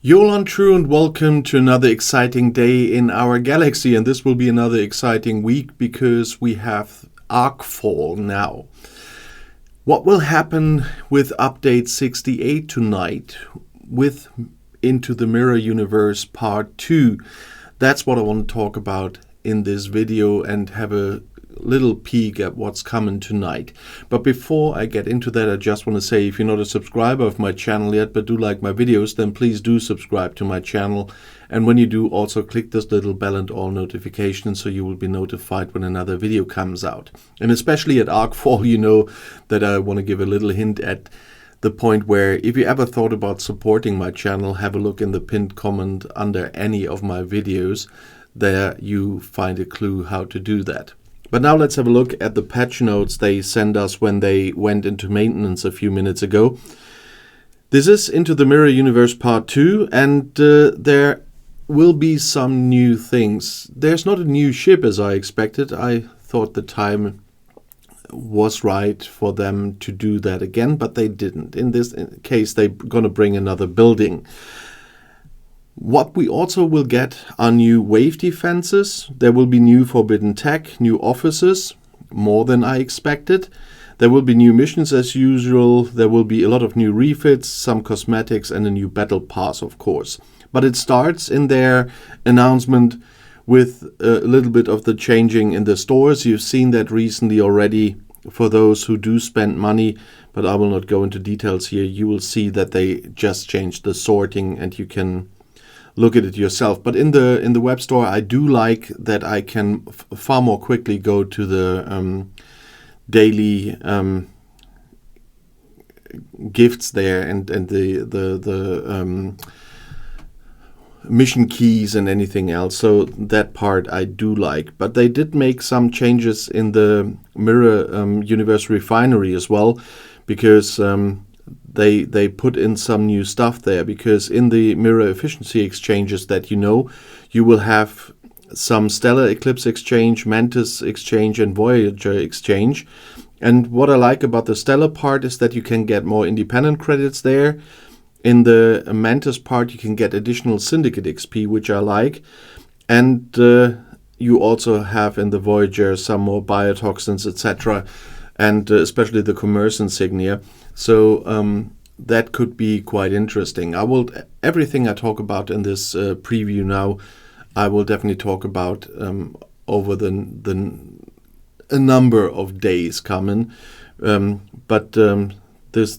Yolan True and welcome to another exciting day in our galaxy, and this will be another exciting week because we have Arcfall now. What will happen with update 68 tonight with Into the Mirror Universe Part 2? That's what I want to talk about in this video and have a little peek at what's coming tonight. But before I get into that, I just want to say, if you're not a subscriber of my channel yet but do like my videos, then please do subscribe to my channel, and when you do, also click this little bell and all notifications so you will be notified when another video comes out. And especially at Arcfall, you know that I want to give a little hint at the point where, if you ever thought about supporting my channel, have a look in the pinned comment under any of my videos. There you find a clue how to do that. But now let's have a look at the patch notes they sent us when they went into maintenance a few minutes ago. This is Into the Mirror Universe Part 2, and there will be some new things. There's not a new ship as I expected. I thought the time was right for them to do that again, but they didn't. In this case, they're going to bring another building. What we also will get are new wave defenses. There will be new forbidden tech, new offices, more than I expected. There will be new missions as usual. There will be a lot of new refits, some cosmetics, and a new battle pass, of course. But it starts in their announcement with a little bit of the changing in the stores. You've seen that recently already for those who do spend money, but I will not go into details here. You will see that they just changed the sorting and you can look at it yourself. But in the web store, I do like that I can far more quickly go to the daily gifts there and the mission keys and anything else. So that part I do like. But they did make some changes in the Mirror Universe Refinery as well, because they put in some new stuff there, because in the mirror efficiency exchanges that you will have some Stellar Eclipse exchange, Mantis exchange, and Voyager exchange. And what I like about the Stellar part is that you can get more independent credits there. In the Mantis part, you can get additional Syndicate XP, which I like. And you also have in the Voyager some more biotoxins, etc., and especially the commerce insignia. So that could be quite interesting. Everything I talk about in this preview now, I will definitely talk about over a number of days coming. But this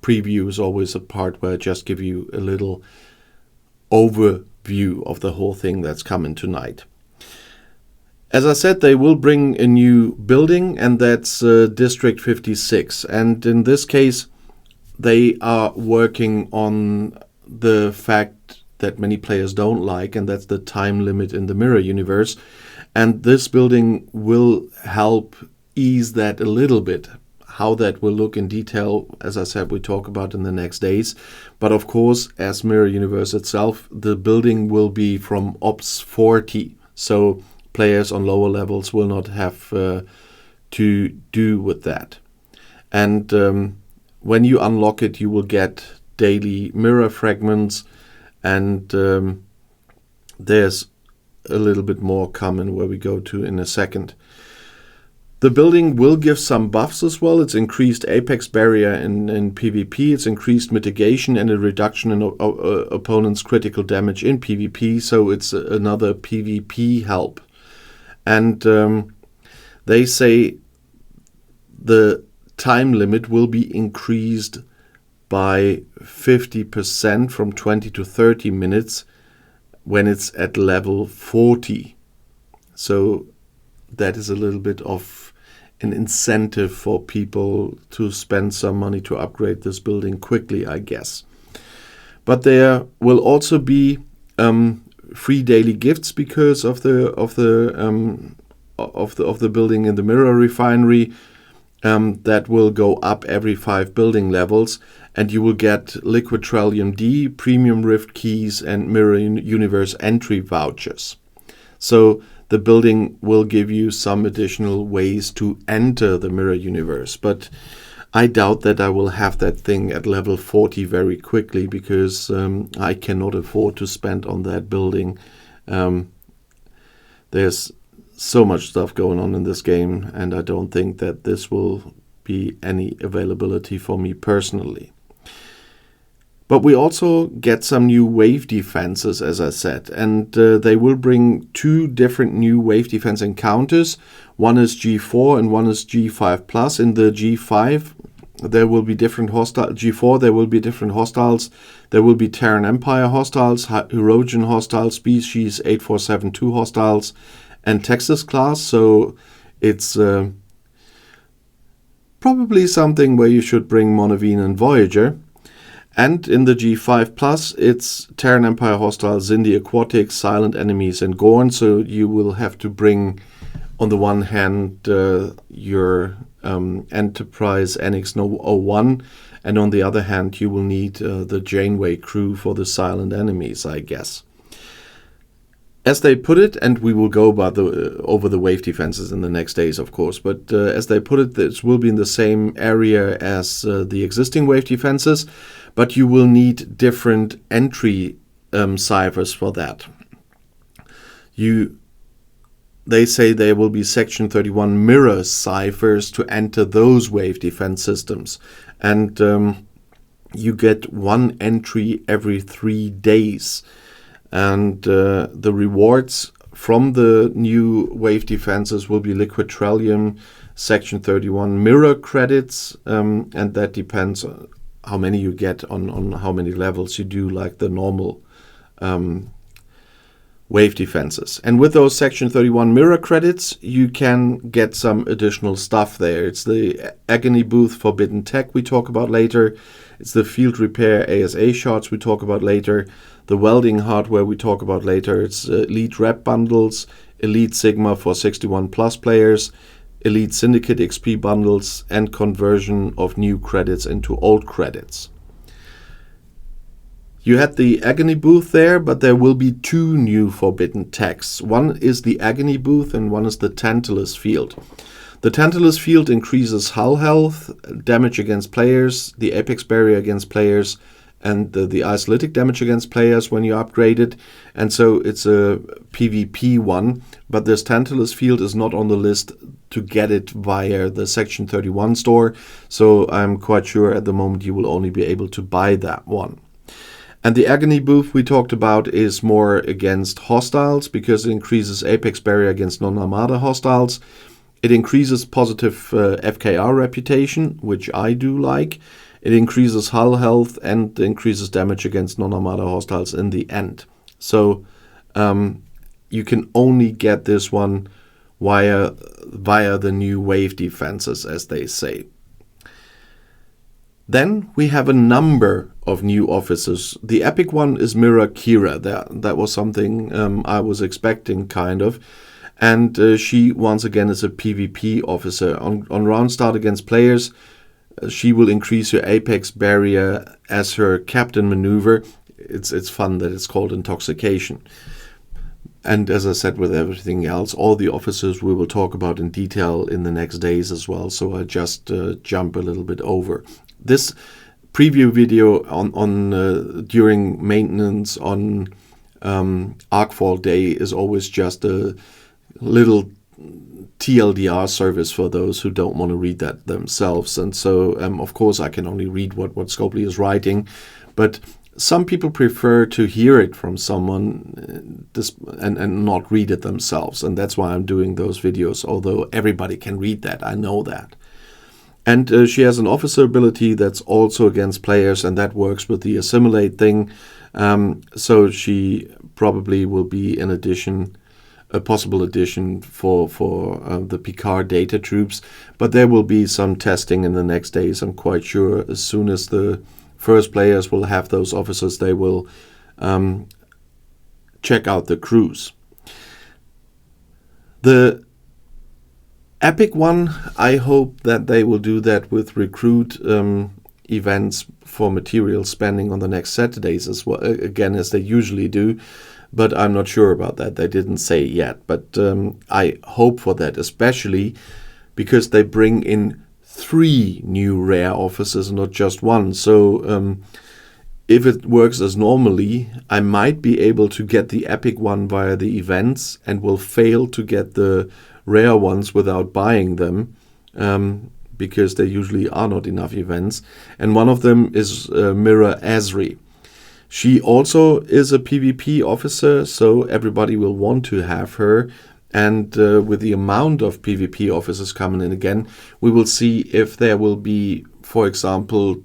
preview is always a part where I just give you a little overview of the whole thing that's coming tonight. As I said, they will bring a new building, and that's District 56. And in this case, they are working on the fact that many players don't like, and that's the time limit in the Mirror Universe. And this building will help ease that a little bit. How that will look in detail, as I said, we talk about in the next days. But of course, as Mirror Universe itself, the building will be from Ops 40. So players on lower levels will not have to do with that. And when you unlock it, you will get daily mirror fragments, and there's a little bit more coming where we go to in a second. The building will give some buffs as well. It's increased apex barrier in PvP, it's increased mitigation, and a reduction in opponents' critical damage in PvP, so it's another PvP help. And they say the time limit will be increased by 50% from 20 to 30 minutes when it's at level 40. So that is a little bit of an incentive for people to spend some money to upgrade this building quickly, I guess. But there will also be free daily gifts because of the building in the Mirror Refinery. That will go up every 5 building levels, and you will get Liquid Trillium D, Premium Rift keys, and Mirror Universe entry vouchers. So the building will give you some additional ways to enter the Mirror Universe. But I doubt that I will have that thing at level 40 very quickly, because I cannot afford to spend on that building. There's so much stuff going on in this game, and I don't think that this will be any availability for me personally. But we also get some new wave defenses, as I said, and they will bring 2 different new wave defense encounters. One is G4 and one is G5+. In the G5, there will be different hostiles. G4, there will be different hostiles. There will be Terran Empire hostiles, Hirogen hostiles, Species 8472 hostiles, and Texas class. So it's probably something where you should bring Monaveen and Voyager. And in the G5+, it's Terran Empire hostiles, Xindi Aquatics, Silent Enemies, and Gorn. So you will have to bring, on the one hand, your Enterprise NX-01, and on the other hand, you will need the Janeway crew for the Silent Enemies, I guess. As they put it, and we will go about over the wave defenses in the next days, of course, but as they put it, this will be in the same area as the existing wave defenses, but you will need different entry ciphers for that. They say there will be Section 31 mirror ciphers to enter those wave defense systems, and you get 1 entry every 3 days. And the rewards from the new wave defenses will be liquid trellium, Section 31 mirror credits, and that depends on how many you get on how many levels you do, like the normal wave defenses. And with those Section 31 mirror credits, you can get some additional stuff there. It's the Agony Booth Forbidden Tech we talk about later. It's the Field Repair ASA shots we talk about later. The welding hardware we talk about later. It's Elite Rep bundles, Elite Sigma for 61 plus players, Elite Syndicate XP bundles, and conversion of new credits into old credits. You had the Agony Booth there, but there will be 2 new forbidden techs. One is the Agony Booth and one is the Tantalus Field. The Tantalus Field increases hull health, damage against players, the Apex Barrier against players, and the isolytic damage against players when you upgrade it. And so it's a PvP one, but this Tantalus Field is not on the list to get it via the Section 31 store. So I'm quite sure at the moment you will only be able to buy that one. And the Agony Booth we talked about is more against hostiles, because it increases Apex Barrier against non-Armada hostiles. It increases positive FKR reputation, which I do like. It increases hull health and increases damage against non-Armada hostiles in the end. So you can only get this one via the new wave defenses, as they say. Then we have a number of new officers. The epic one is Mira Kira. That was something I was expecting, kind of. And she, once again, is a PvP officer. On round start against players, she will increase your Apex Barrier as her captain maneuver. It's fun that it's called Intoxication. And as I said with everything else, all the officers we will talk about in detail in the next days as well. So I just jump a little bit over. This preview video on during maintenance on Arcfall Day is always just a little TLDR service for those who don't want to read that themselves. And so, of course, I can only read what Scopely is writing. But some people prefer to hear it from someone and not read it themselves. And that's why I'm doing those videos, although everybody can read that. I know that. And she has an officer ability that's also against players, and that works with the assimilate thing. So she probably will be an addition, a possible addition for the Picard data troops. But there will be some testing in the next days, I'm quite sure. As soon as the first players will have those officers, they will check out the crews. The epic one, I hope that they will do that with recruit events for material spending on the next Saturdays as well, again, as they usually do. But I'm not sure about that. They didn't say yet. But I hope for that, especially because they bring in 3 new rare officers, not just 1. So if it works as normally, I might be able to get the epic one via the events and will fail to get the rare ones without buying them, because there usually are not enough events. And one of them is Mira Asri. She also is a PvP officer, so everybody will want to have her. And with the amount of PvP officers coming in again, we will see if there will be, for example,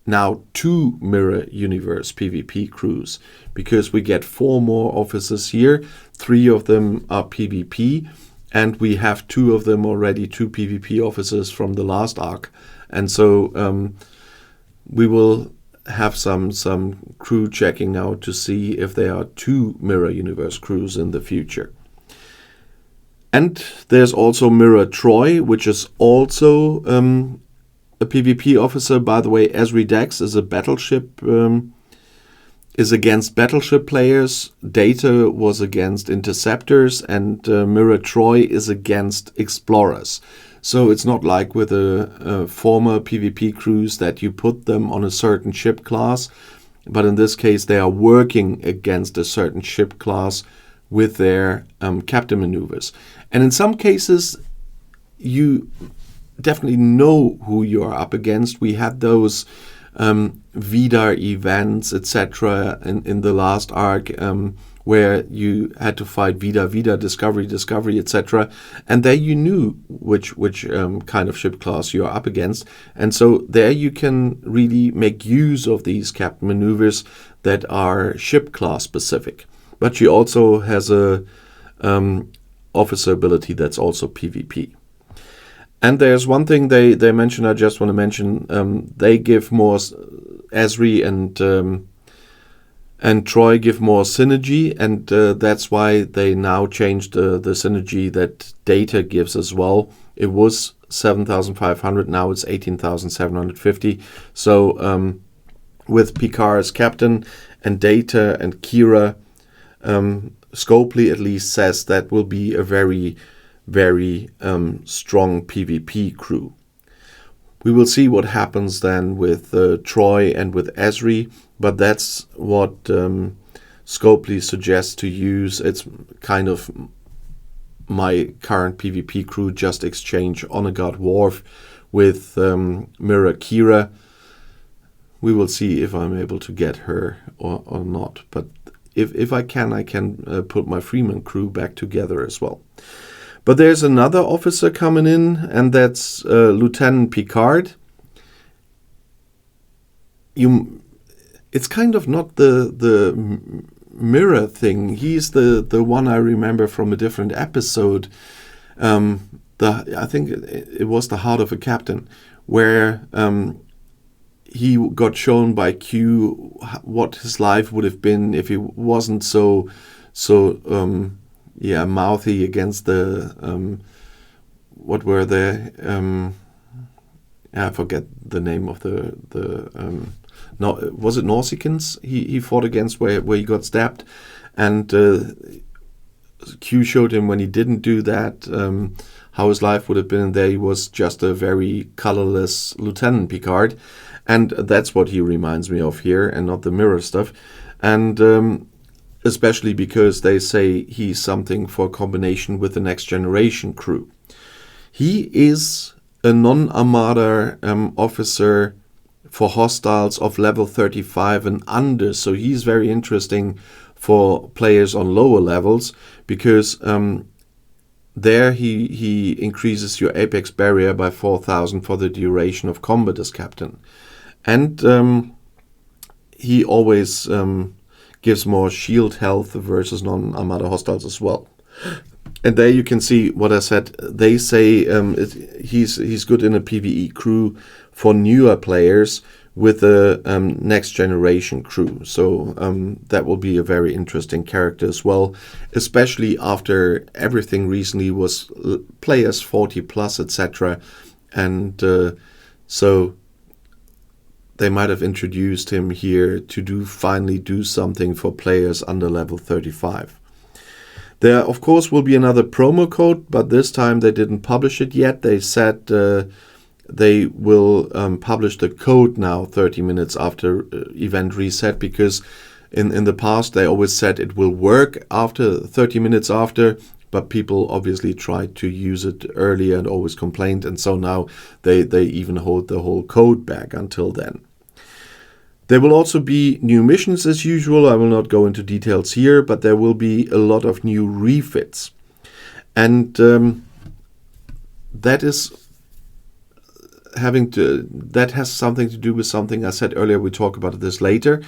now 2 Mirror Universe PvP crews, because we get 4 more officers here. 3 of them are PvP, and we have 2 of them already, 2 PvP officers from the last arc. And so we will have some crew checking now to see if there are 2 Mirror Universe crews in the future. And there's also Mirror Troy, which is also a PvP officer. By the way, Esri Dex is a battleship, is against battleship players. Data was against interceptors, and Mirror Troy is against explorers. So it's not like with a former PvP crews that you put them on a certain ship class, but in this case they are working against a certain ship class with their captain maneuvers. And in some cases, you definitely know who you are up against. We had those Vidar events, etc. in the last arc, where you had to fight Vidar, Discovery, etc. And there you knew which kind of ship class you are up against. And so there you can really make use of these captain maneuvers that are ship class specific. But she also has a officer ability that's also PvP. And there's one thing they mentioned, I just want to mention, they give more, Esri and Troy give more synergy, and that's why they now changed the synergy that Data gives as well. It was 7,500, now it's 18,750. So with Picard as captain and Data and Kira, Scopely at least says that will be a very, very strong PvP crew. We will see what happens then with Troy and with Esri, but that's what Scopely suggests to use. It's kind of my current PvP crew, just exchange Onagard Worf with Mira Kira. We will see if I'm able to get her or not, but if I can put my Freeman crew back together as well. But there's another officer coming in, and that's Lieutenant Picard. It's kind of not the mirror thing. He's the one I remember from a different episode. I think it was The Heart of a Captain, where he got shown by Q what his life would have been if he wasn't so mouthy against the what were the I forget the name of the no, was it Nausicans he fought against where he got stabbed, and Q showed him when he didn't do that how his life would have been, and there he was just a very colorless Lieutenant Picard. And that's what he reminds me of here, and not the mirror stuff. And especially because they say he's something for combination with the Next Generation crew. He is a non-Armada officer for hostiles of level 35 and under. So he's very interesting for players on lower levels, because there he increases your apex barrier by 4,000 for the duration of combat as captain. And he always gives more shield health versus non-Armada hostiles as well. And there you can see what I said. They say he's good in a PvE crew for newer players with a Next Generation crew. So that will be a very interesting character as well, especially after everything recently was players 40 plus, etc. And so they might have introduced him here to finally do something for players under level 35. There, of course, will be another promo code, but this time they didn't publish it yet. They said they will publish the code now 30 minutes after event reset, because in the past they always said it will work after 30 minutes after, but people obviously tried to use it earlier and always complained, and so now they even hold the whole code back until then. There will also be new missions as usual. I will not go into details here, but there will be a lot of new refits. And that has something to do with something I said earlier. We talk about this later.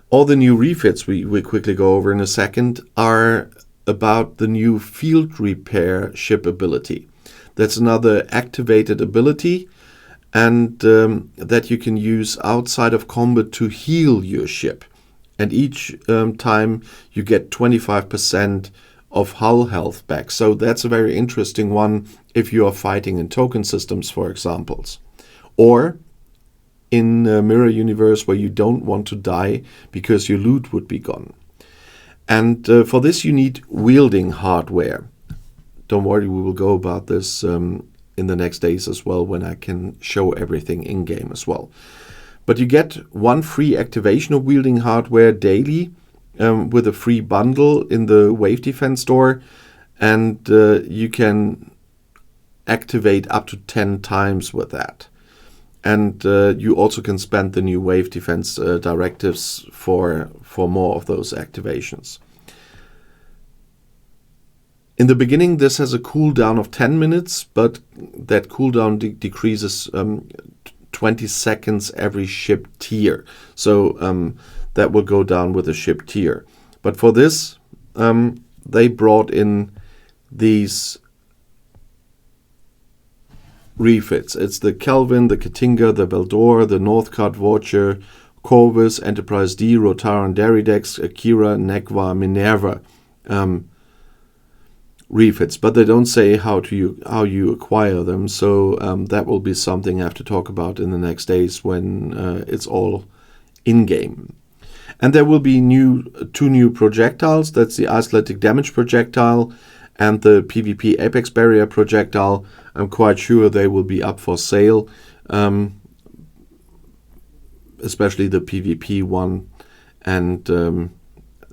All the new refits we quickly go over in a second are about the new field repair ship ability. That's another activated ability, and that you can use outside of combat to heal your ship. And each time you get 25% of hull health back. So that's a very interesting one if you are fighting in token systems, for example. Or in a mirror universe where you don't want to die because your loot would be gone. And for this you need wielding hardware. Don't worry, we will go about this in the next days as well, when I can show everything in-game as well. But you get one free activation of wielding hardware daily with a free bundle in the Wave Defense store, and you can activate up to 10 times with that. And you also can spend the new Wave Defense directives for more of those activations. In the beginning, this has a cooldown of 10 minutes, but that cooldown decreases 20 seconds every ship tier. So that will go down with the ship tier. But for this, they brought in these refits. It's the Kelvin, the Katinga, the Veldor, the Northcard Watcher, Corvus, Enterprise D, Rotaran Deridex, Akira, Negva, Minerva refits, but they don't say how you acquire them. So that will be something I have to talk about in the next days when it's all in-game. And there will be two new projectiles. That's the Isolytic Damage projectile and the PvP Apex Barrier projectile. I'm quite sure they will be up for sale, especially the PvP one, and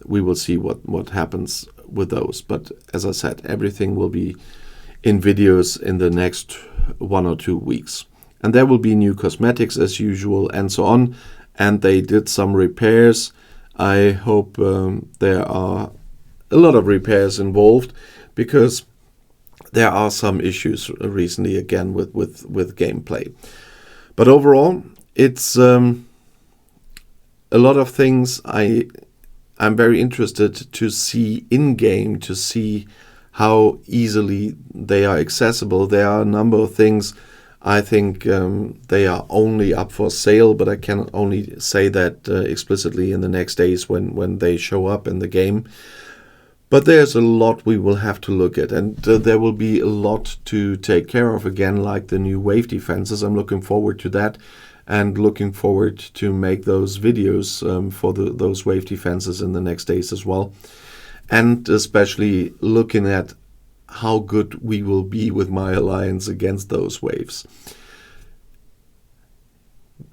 we will see what happens with those. But as I said, everything will be in videos in the next 1 or 2 weeks. And there will be new cosmetics as usual and so on. And they did some repairs. I hope there are a lot of repairs involved, because there are some issues recently again with gameplay. But overall, it's a lot of things I'm very interested to see in-game, to see how easily they are accessible. There are a number of things I think they are only up for sale, but I can only say that explicitly in the next days when they show up in the game. But there's a lot we will have to look at, and there will be a lot to take care of again, like the new wave defenses. I'm looking forward to that, and looking forward to make those videos for those wave defenses in the next days as well. And especially looking at how good we will be with my alliance against those waves.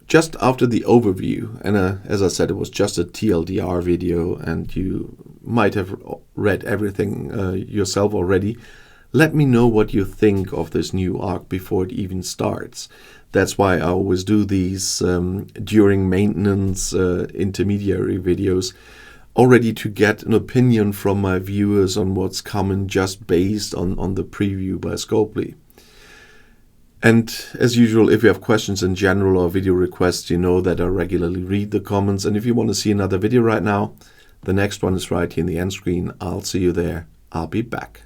Just after the overview, and as I said, it was just a TLDR video, and you might have read everything yourself already. Let me know what you think of this new arc before it even starts. That's why I always do these during maintenance intermediary videos, already to get an opinion from my viewers on what's coming, just based on the preview by Scopely. And as usual, if you have questions in general or video requests, you know that I regularly read the comments. And if you want to see another video right now, the next one is right here in the end screen. I'll see you there. I'll be back.